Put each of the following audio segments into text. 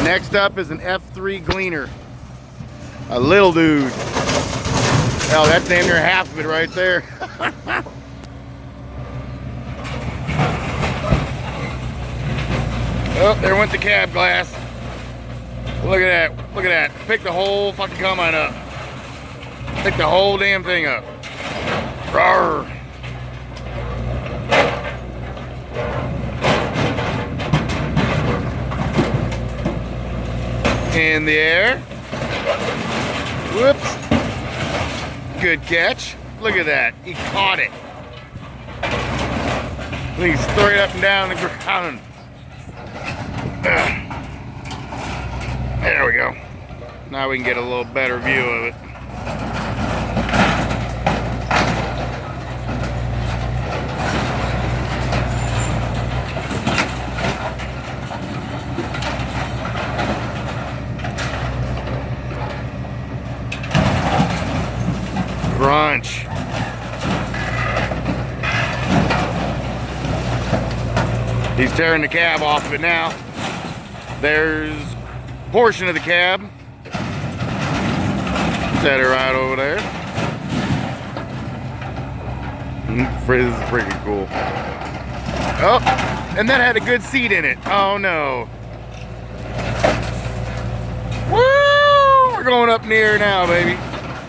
Next up is an F3 gleaner. A little dude. Oh, that's damn near half of it right there. Oh, there went the cab glass. Look at that. Look at that. Pick the whole fucking combine up. Pick the whole damn thing up. Rawr. In the air. Whoops. Good catch. Look at that. He caught it. He's straight up and down the ground. There we go. Now we can get a little better view of it. Crunch. He's tearing the cab off of it now. There's a portion of the cab. Set it right over there. This is freaking cool. Oh, and that had a good seat in it. Oh no. Woo! We're going up near now, baby.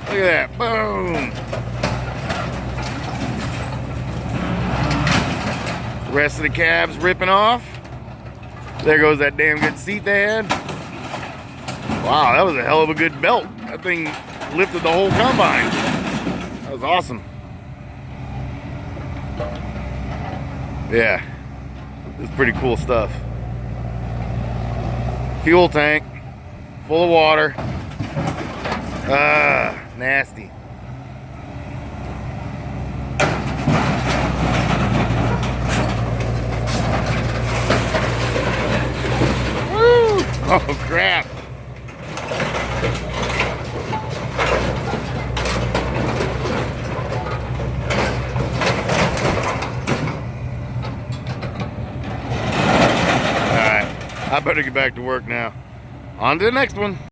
Look at that. Boom. The rest of the cab's ripping off. There goes that damn good seat they had. Wow, that was a hell of a good belt. That thing lifted the whole combine. That was awesome. Yeah, this is pretty cool stuff. Fuel tank, full of water. Nasty. Woo! Oh crap. Alright, I better get back to work now. On to the next one.